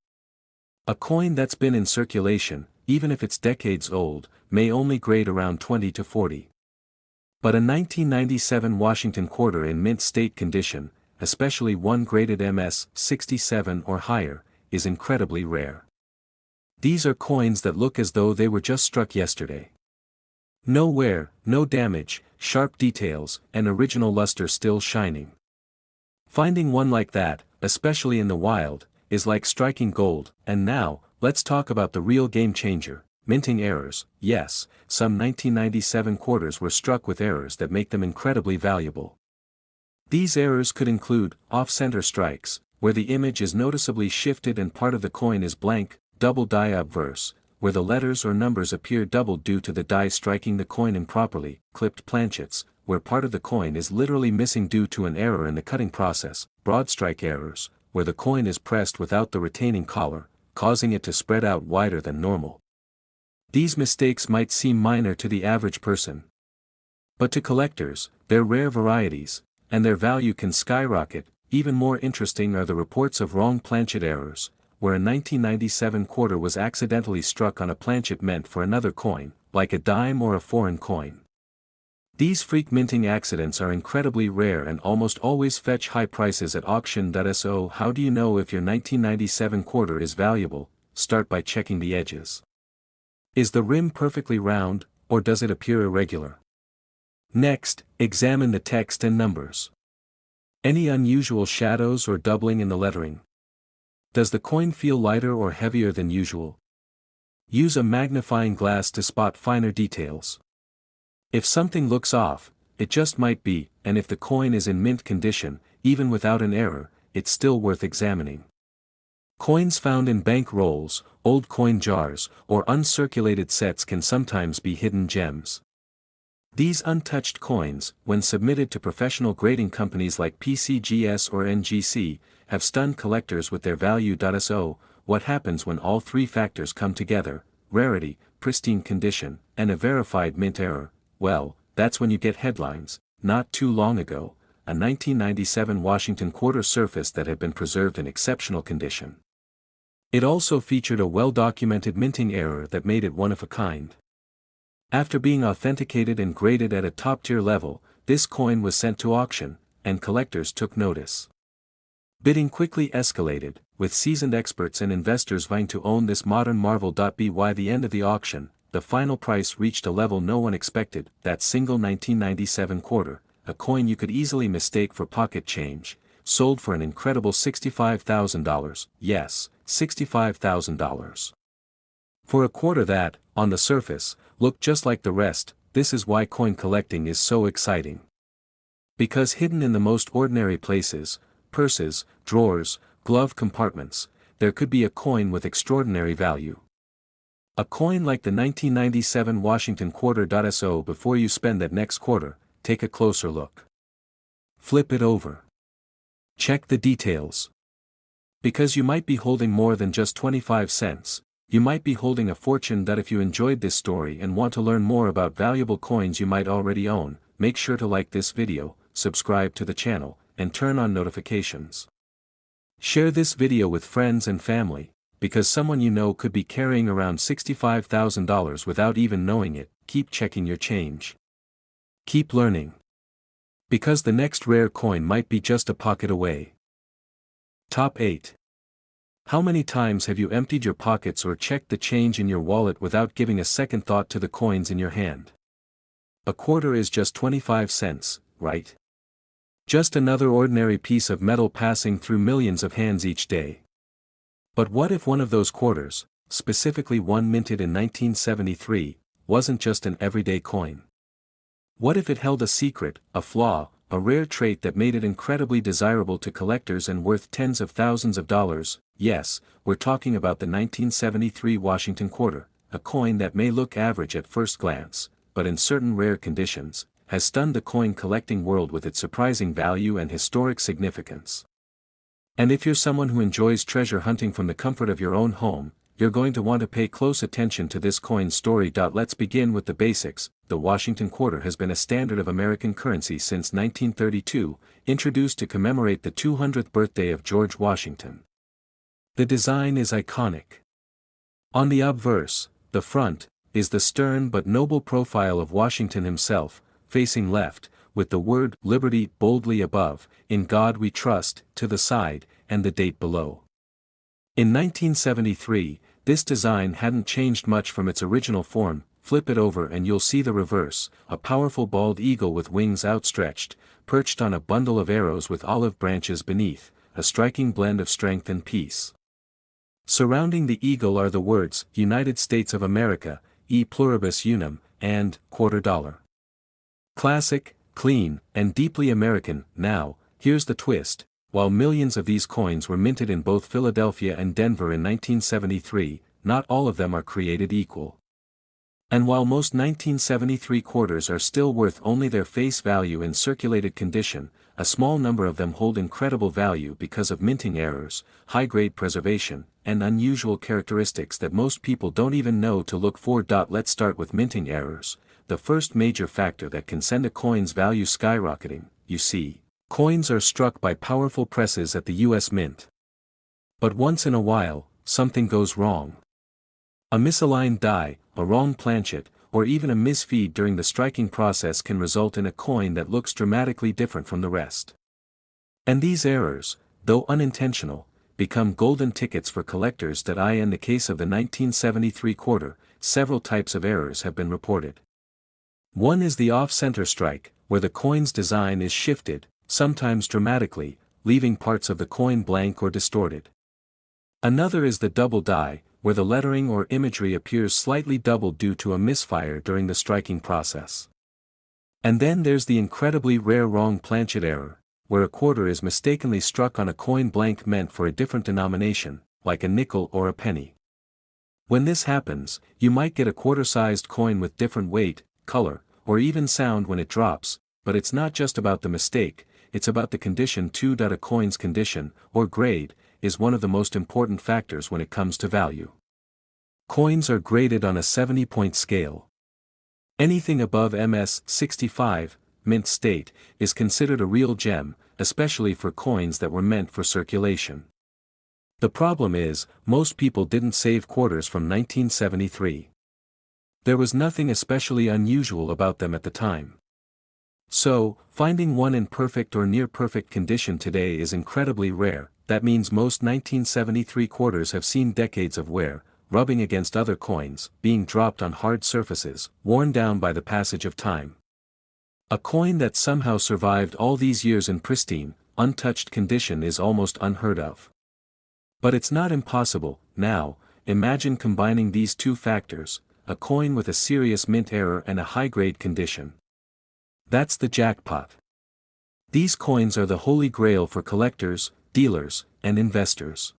A coin that's been in circulation, even if it's decades old, may only grade around 20 to 40. But a 1997 Washington quarter in mint state condition, especially one graded MS 67 or higher, is incredibly rare. These are coins that look as though they were just struck yesterday. No wear, no damage, sharp details, and original luster still shining. Finding one like that, especially in the wild, is like striking gold. And now, let's talk about the real game changer, minting errors. Yes, some 1997 quarters were struck with errors that make them incredibly valuable. These errors could include off-center strikes, where the image is noticeably shifted and part of the coin is blank, double die obverse, where the letters or numbers appear doubled due to the die striking the coin improperly, clipped planchets, where part of the coin is literally missing due to an error in the cutting process, broad strike errors, where the coin is pressed without the retaining collar, causing it to spread out wider than normal. These mistakes might seem minor to the average person. But to collectors, they're rare varieties, and their value can skyrocket. Even more interesting are the reports of wrong planchet errors, where a 1997 quarter was accidentally struck on a planchet meant for another coin, like a dime or a foreign coin. These freak minting accidents are incredibly rare and almost always fetch high prices at auction. So how do you know if your 1997 quarter is valuable? Start by checking the edges. Is the rim perfectly round, or does it appear irregular? Next, examine the text and numbers. Any unusual shadows or doubling in the lettering? Does the coin feel lighter or heavier than usual? Use a magnifying glass to spot finer details. If something looks off, it just might be, and if the coin is in mint condition, even without an error, it's still worth examining. Coins found in bank rolls, old coin jars, or uncirculated sets can sometimes be hidden gems. These untouched coins, when submitted to professional grading companies like PCGS or NGC, have stunned collectors with their value. So, what happens when all three factors come together, rarity, pristine condition, and a verified mint error? Well, that's when you get headlines. Not too long ago, a 1997 Washington quarter surfaced that had been preserved in exceptional condition. It also featured a well-documented minting error that made it one of a kind. After being authenticated and graded at a top-tier level, this coin was sent to auction, and collectors took notice. Bidding quickly escalated, with seasoned experts and investors vying to own this modern marvel. By the end of the auction, the final price reached a level no one expected. That single 1997 quarter, a coin you could easily mistake for pocket change, sold for an incredible $65,000. Yes, $65,000. For a quarter that, on the surface, looked just like the rest. This is why coin collecting is so exciting. Because hidden in the most ordinary places, purses, drawers, glove compartments, there could be a coin with extraordinary value. A coin like the 1997 Washington quarter. So before you spend that next quarter, take a closer look. Flip it over. Check the details. Because you might be holding more than just 25 cents, you might be holding a fortune. If you enjoyed this story and want to learn more about valuable coins you might already own, make sure to like this video, subscribe to the channel, and turn on notifications. Share this video with friends and family, because someone you know could be carrying around $65,000 without even knowing it. Keep checking your change. Keep learning. Because the next rare coin might be just a pocket away. Top 8. How many times have you emptied your pockets or checked the change in your wallet without giving a second thought to the coins in your hand? A quarter is just 25 cents, right? Just another ordinary piece of metal passing through millions of hands each day. But what if one of those quarters, specifically one minted in 1973, wasn't just an everyday coin? What if it held a secret, a flaw, a rare trait that made it incredibly desirable to collectors and worth tens of thousands of dollars? Yes, we're talking about the 1973 Washington quarter, a coin that may look average at first glance, but in certain rare conditions, has stunned the coin collecting world with its surprising value and historic significance. And if you're someone who enjoys treasure hunting from the comfort of your own home, you're going to want to pay close attention to this coin's story. Let's begin with the basics. The Washington quarter has been a standard of American currency since 1932, introduced to commemorate the 200th birthday of George Washington. The design is iconic. On the obverse, the front, is the stern but noble profile of Washington himself, facing left, with the word Liberty boldly above, In God We Trust, to the side, and the date below. In 1973, this design hadn't changed much from its original form. Flip it over and you'll see the reverse, a powerful bald eagle with wings outstretched, perched on a bundle of arrows with olive branches beneath, a striking blend of strength and peace. Surrounding the eagle are the words, United States of America, E pluribus unum, and, $quarter. Classic, clean, and deeply American. Now, here's the twist. While millions of these coins were minted in both Philadelphia and Denver in 1973, not all of them are created equal. And while most 1973 quarters are still worth only their face value in circulated condition, a small number of them hold incredible value because of minting errors, high-grade preservation, and unusual characteristics that most people don't even know to look for. Let's start with minting errors, the first major factor that can send a coin's value skyrocketing. You see, coins are struck by powerful presses at the US Mint. But once in a while, something goes wrong. A misaligned die, a wrong planchet, or even a misfeed during the striking process can result in a coin that looks dramatically different from the rest. And these errors, though unintentional, become golden tickets for collectors. In the case of the 1973 quarter, several types of errors have been reported. One is the off-center strike, where the coin's design is shifted, sometimes dramatically, leaving parts of the coin blank or distorted. Another is the double die, where the lettering or imagery appears slightly doubled due to a misfire during the striking process. And then there's the incredibly rare wrong planchet error, where a quarter is mistakenly struck on a coin blank meant for a different denomination, like a nickel or a penny. When this happens, you might get a quarter-sized coin with different weight, color, or even sound when it drops, but it's not just about the mistake, it's about the condition too. A coin's condition, or grade, is one of the most important factors when it comes to value. Coins are graded on a 70-point scale. Anything above MS 65, mint state, is considered a real gem, especially for coins that were meant for circulation. The problem is, most people didn't save quarters from 1973. There was nothing especially unusual about them at the time. So, finding one in perfect or near-perfect condition today is incredibly rare. That means most 1973 quarters have seen decades of wear, rubbing against other coins, being dropped on hard surfaces, worn down by the passage of time. A coin that somehow survived all these years in pristine, untouched condition is almost unheard of. But it's not impossible. Now, imagine combining these two factors, a coin with a serious mint error and a high-grade condition. That's the jackpot. These coins are the holy grail for collectors, dealers, and investors.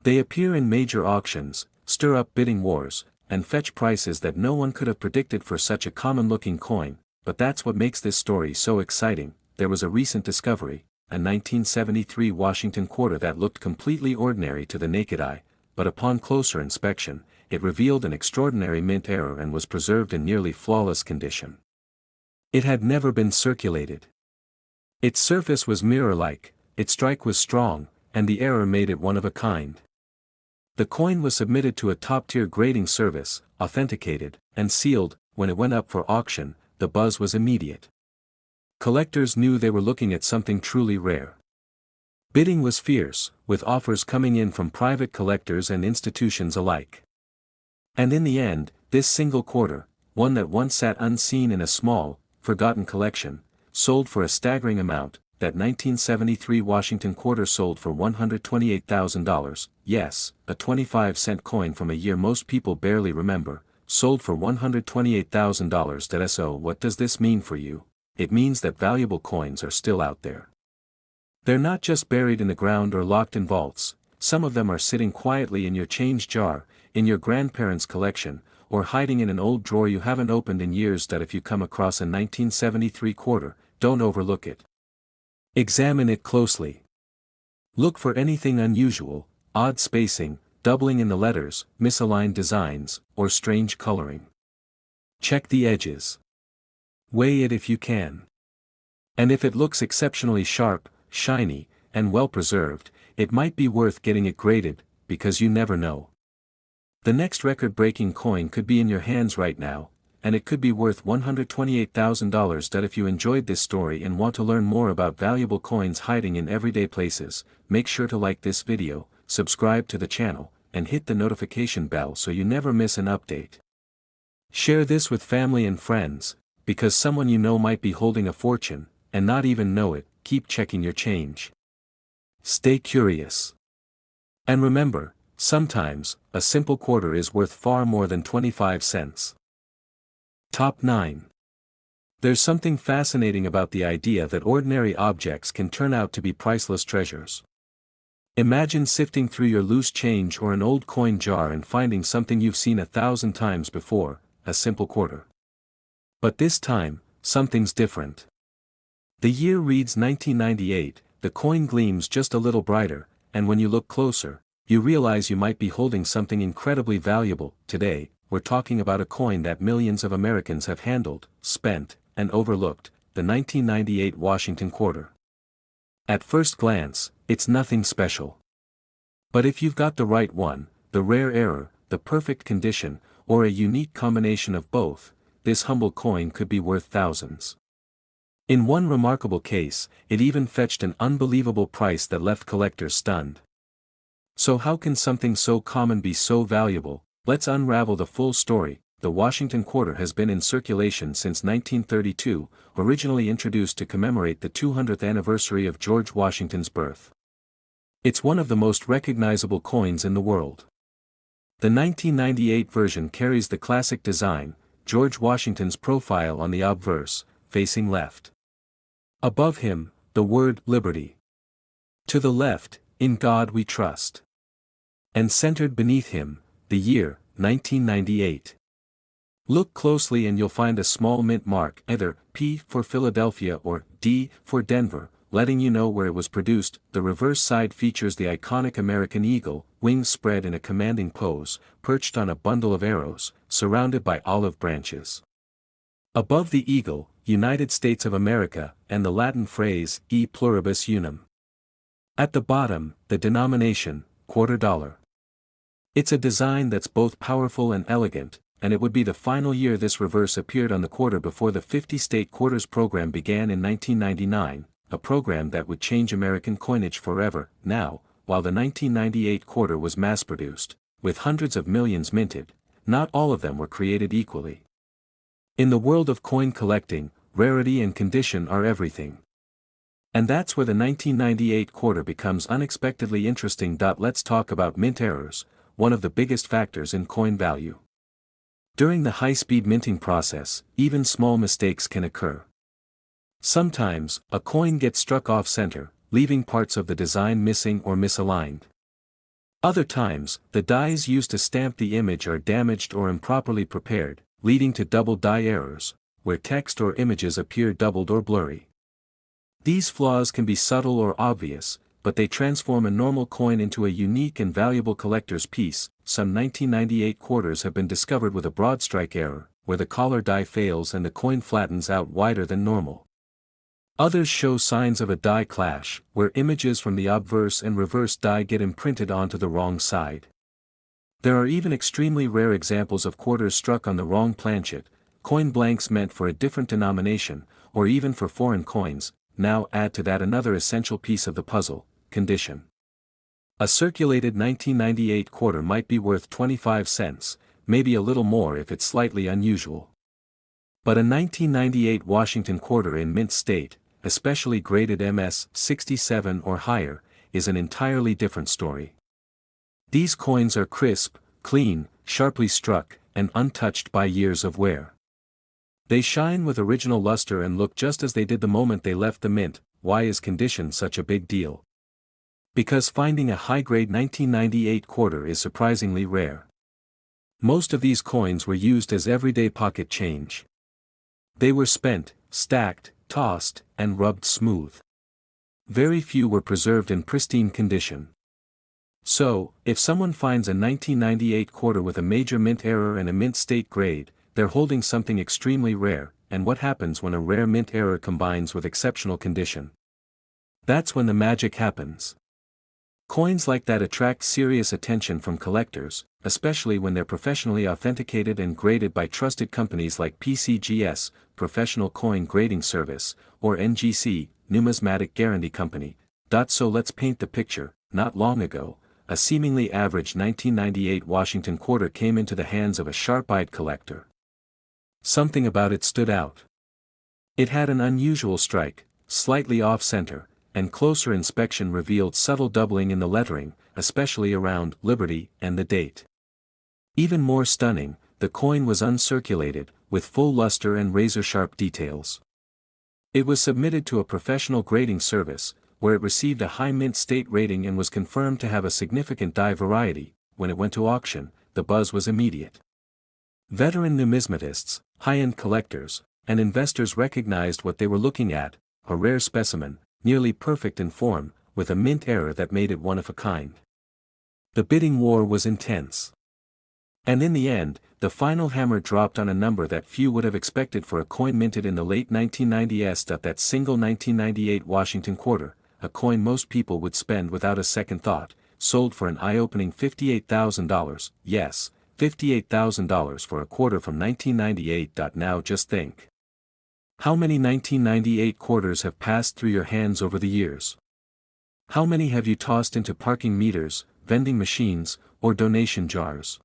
They appear in major auctions, stir up bidding wars, and fetch prices that no one could have predicted for such a common-looking coin, but that's what makes this story so exciting. There was a recent discovery, a 1973 Washington quarter that looked completely ordinary to the naked eye, but upon closer inspection, it revealed an extraordinary mint error and was preserved in nearly flawless condition. It had never been circulated. Its surface was mirror-like, its strike was strong, and the error made it one of a kind. The coin was submitted to a top-tier grading service, authenticated, and sealed. When it went up for auction, the buzz was immediate. Collectors knew they were looking at something truly rare. Bidding was fierce, with offers coming in from private collectors and institutions alike. And in the end, this single quarter, one that once sat unseen in a small, forgotten collection, sold for a staggering amount. That 1973 Washington quarter sold for $128,000, yes, a 25-cent coin from a year most people barely remember, sold for $128,000. So what does this mean for you? It means that valuable coins are still out there. They're not just buried in the ground or locked in vaults, some of them are sitting quietly in your change jar, in your grandparents' collection, or hiding in an old drawer you haven't opened in years. That if you come across a 1973 quarter, don't overlook it. Examine it closely. Look for anything unusual, odd spacing, doubling in the letters, misaligned designs, or strange coloring. Check the edges. Weigh it if you can. And if it looks exceptionally sharp, shiny, and well preserved, it might be worth getting it graded, because you never know. The next record-breaking coin could be in your hands right now, and it could be worth $128,000. That if you enjoyed this story and want to learn more about valuable coins hiding in everyday places, make sure to like this video, subscribe to the channel, and hit the notification bell so you never miss an update. Share this with family and friends, because someone you know might be holding a fortune, and not even know it. Keep checking your change. Stay curious. And remember, sometimes, a simple quarter is worth far more than 25 cents. Top 9. There's something fascinating about the idea that ordinary objects can turn out to be priceless treasures. Imagine sifting through your loose change or an old coin jar and finding something you've seen 1,000 times before, a simple quarter. But this time, something's different. The year reads 1998, the coin gleams just a little brighter, and when you look closer, you realize you might be holding something incredibly valuable. Today, we're talking about a coin that millions of Americans have handled, spent, and overlooked, the 1998 Washington quarter. At first glance, it's nothing special. But if you've got the right one, the rare error, the perfect condition, or a unique combination of both, this humble coin could be worth thousands. In one remarkable case, it even fetched an unbelievable price that left collectors stunned. So how can something so common be so valuable? Let's unravel the full story. The Washington quarter has been in circulation since 1932, originally introduced to commemorate the 200th anniversary of George Washington's birth. It's one of the most recognizable coins in the world. The 1998 version carries the classic design, George Washington's profile on the obverse, facing left. Above him, the word Liberty. To the left, In God We Trust. And centered beneath him, the year, 1998. Look closely and you'll find a small mint mark, either P for Philadelphia or D for Denver, letting you know where it was produced. The reverse side features the iconic American eagle, wings spread in a commanding pose, perched on a bundle of arrows, surrounded by olive branches. Above the eagle, United States of America, and the Latin phrase, E pluribus unum. At the bottom, the denomination, $quarter. It's a design that's both powerful and elegant, and it would be the final year this reverse appeared on the quarter before the 50-state quarters program began in 1999, a program that would change American coinage forever. Now, while the 1998 quarter was mass-produced, with hundreds of millions minted, not all of them were created equally. In the world of coin collecting, rarity and condition are everything. And that's where the 1998 quarter becomes unexpectedly interesting. Let's talk about mint errors, one of the biggest factors in coin value. During the high-speed minting process, even small mistakes can occur. Sometimes, a coin gets struck off-center, leaving parts of the design missing or misaligned. Other times, the dies used to stamp the image are damaged or improperly prepared, leading to double die errors, where text or images appear doubled or blurry. These flaws can be subtle or obvious, but they transform a normal coin into a unique and valuable collector's piece. Some 1998 quarters have been discovered with a broad strike error, where the collar die fails and the coin flattens out wider than normal. Others show signs of a die clash, where images from the obverse and reverse die get imprinted onto the wrong side. There are even extremely rare examples of quarters struck on the wrong planchet, coin blanks meant for a different denomination, or even for foreign coins. Now add to that another essential piece of the puzzle: condition. A circulated 1998 quarter might be worth 25 cents, maybe a little more if it's slightly unusual. But a 1998 Washington quarter in mint state, especially graded MS 67 or higher, is an entirely different story. These coins are crisp, clean, sharply struck, and untouched by years of wear. They shine with original luster and look just as they did the moment they left the mint. Why is condition such a big deal? Because finding a high-grade 1998 quarter is surprisingly rare. Most of these coins were used as everyday pocket change. They were spent, stacked, tossed, and rubbed smooth. Very few were preserved in pristine condition. So, if someone finds a 1998 quarter with a major mint error and a mint state grade, they're holding something extremely rare. And what happens when a rare mint error combines with exceptional condition? That's when the magic happens. Coins like that attract serious attention from collectors, especially when they're professionally authenticated and graded by trusted companies like PCGS, Professional Coin Grading Service, or NGC, Numismatic Guarantee Company. So let's paint the picture. Not long ago, a seemingly average 1998 Washington quarter came into the hands of a sharp-eyed collector. Something about it stood out. It had an unusual strike, slightly off-center, and closer inspection revealed subtle doubling in the lettering, especially around Liberty and the date. Even more stunning, the coin was uncirculated, with full luster and razor-sharp details. It was submitted to a professional grading service, where it received a high mint state rating and was confirmed to have a significant die variety. When it went to auction, the buzz was immediate. Veteran numismatists, high-end collectors, and investors recognized what they were looking at: a rare specimen, nearly perfect in form, with a mint error that made it one of a kind. The bidding war was intense. And in the end, the final hammer dropped on a number that few would have expected for a coin minted in the late 1990s. That single 1998 Washington quarter, a coin most people would spend without a second thought, sold for an eye-opening $58,000, yes, $58,000 for a quarter from 1998. Now just think. How many 1998 quarters have passed through your hands over the years? How many have you tossed into parking meters, vending machines, or donation jars?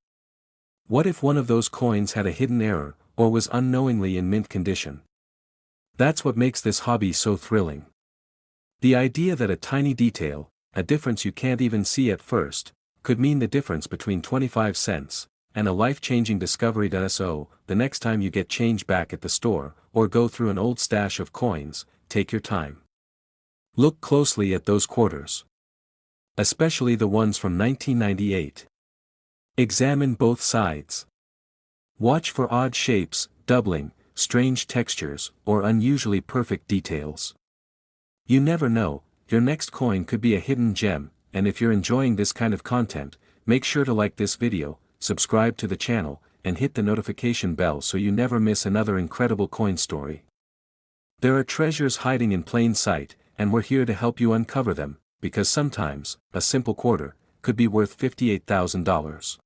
What if one of those coins had a hidden error, or was unknowingly in mint condition? That's what makes this hobby so thrilling. The idea that a tiny detail, a difference you can't even see at first, could mean the difference between 25 cents and a life-changing discovery. So, the next time you get change back at the store, or go through an old stash of coins, take your time. Look closely at those quarters. Especially the ones from 1998. Examine both sides. Watch for odd shapes, doubling, strange textures, or unusually perfect details. You never know, your next coin could be a hidden gem. And if you're enjoying this kind of content, make sure to like this video, subscribe to the channel, and hit the notification bell so you never miss another incredible coin story. There are treasures hiding in plain sight, and we're here to help you uncover them, because sometimes, a simple quarter could be worth $58,000.